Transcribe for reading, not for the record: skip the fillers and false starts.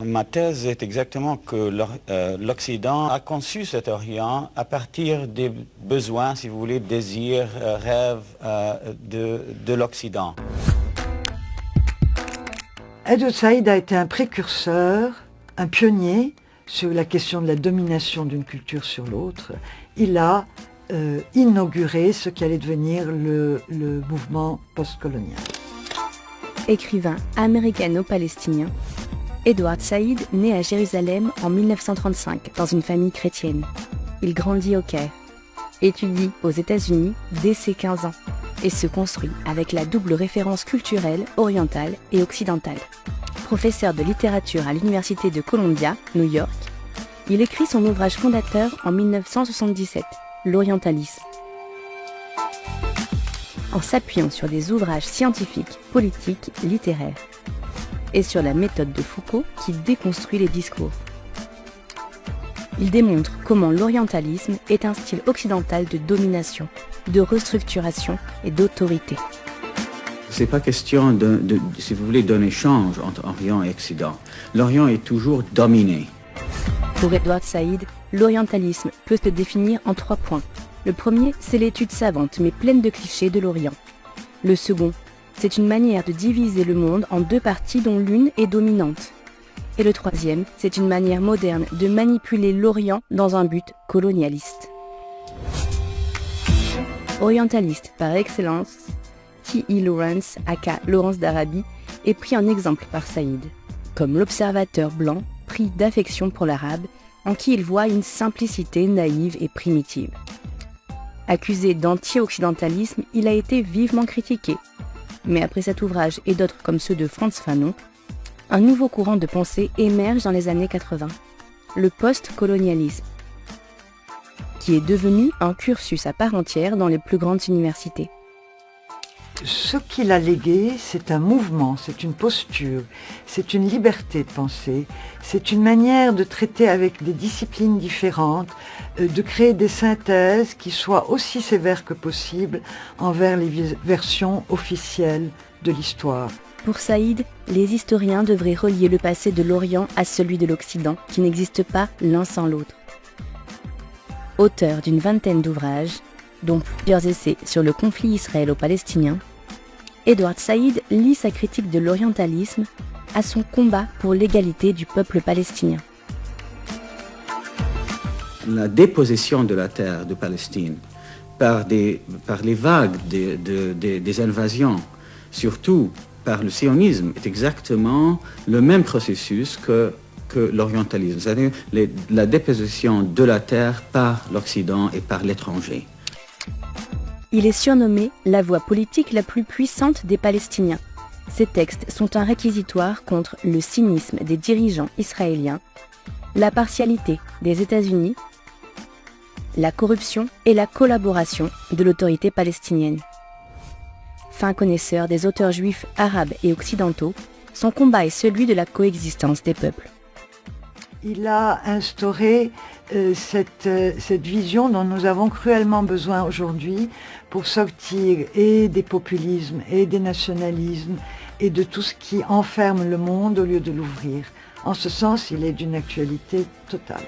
Ma thèse est exactement que l'Occident a conçu cet Orient à partir des besoins, si vous voulez, désirs, rêves de l'Occident. Edward Said a été un précurseur, un pionnier sur la question de la domination d'une culture sur l'autre. Il a inauguré ce qui allait devenir le mouvement postcolonial. Écrivain américano-palestinien, Edward Said naît à Jérusalem en 1935 dans une famille chrétienne. Il grandit au Caire, étudie aux États-Unis dès ses 15 ans et se construit avec la double référence culturelle orientale et occidentale. Professeur de littérature à l'Université de Columbia, New York, il écrit son ouvrage fondateur en 1977, L'Orientalisme. En s'appuyant sur des ouvrages scientifiques, politiques, littéraires, et sur la méthode de Foucault qui déconstruit les discours. Il démontre comment l'orientalisme est un style occidental de domination, de restructuration et d'autorité. C'est pas question si vous voulez, d'un échange entre Orient et Occident. L'Orient est toujours dominé. Pour Edward Said, l'orientalisme peut se définir en 3 points. Le premier, c'est l'étude savante mais pleine de clichés de l'Orient. Le second, c'est une manière de diviser le monde en 2 parties dont l'une est dominante. Et le troisième, c'est une manière moderne de manipuler l'Orient dans un but colonialiste. Orientaliste par excellence, T.E. Lawrence, aka Laurence d'Arabie, est pris en exemple par Said, comme l'observateur blanc pris d'affection pour l'arabe, en qui il voit une simplicité naïve et primitive. Accusé d'anti-occidentalisme, il a été vivement critiqué. Mais après cet ouvrage et d'autres comme ceux de Frantz Fanon, un nouveau courant de pensée émerge dans les années 80, le post-colonialisme, qui est devenu un cursus à part entière dans les plus grandes universités. Ce qu'il a légué, c'est un mouvement, c'est une posture, c'est une liberté de penser, c'est une manière de traiter avec des disciplines différentes, de créer des synthèses qui soient aussi sévères que possible envers les versions officielles de l'histoire. Pour Said, les historiens devraient relier le passé de l'Orient à celui de l'Occident, qui n'existe pas l'un sans l'autre. Auteur d'une vingtaine d'ouvrages, dont plusieurs essais sur le conflit israélo-palestinien, Edward Said lie sa critique de l'orientalisme à son combat pour l'égalité du peuple palestinien. La dépossession de la terre de Palestine par les vagues des invasions, surtout par le sionisme, est exactement le même processus que l'orientalisme, c'est-à-dire la dépossession de la terre par l'Occident et par l'étranger. Il est surnommé la voix politique la plus puissante des Palestiniens. Ses textes sont un réquisitoire contre le cynisme des dirigeants israéliens, la partialité des États-Unis, la corruption et la collaboration de l'autorité palestinienne. Fin connaisseur des auteurs juifs arabes et occidentaux, son combat est celui de la coexistence des peuples. Il a instauré cette vision dont nous avons cruellement besoin aujourd'hui pour sortir et des populismes et des nationalismes et de tout ce qui enferme le monde au lieu de l'ouvrir. En ce sens, il est d'une actualité totale.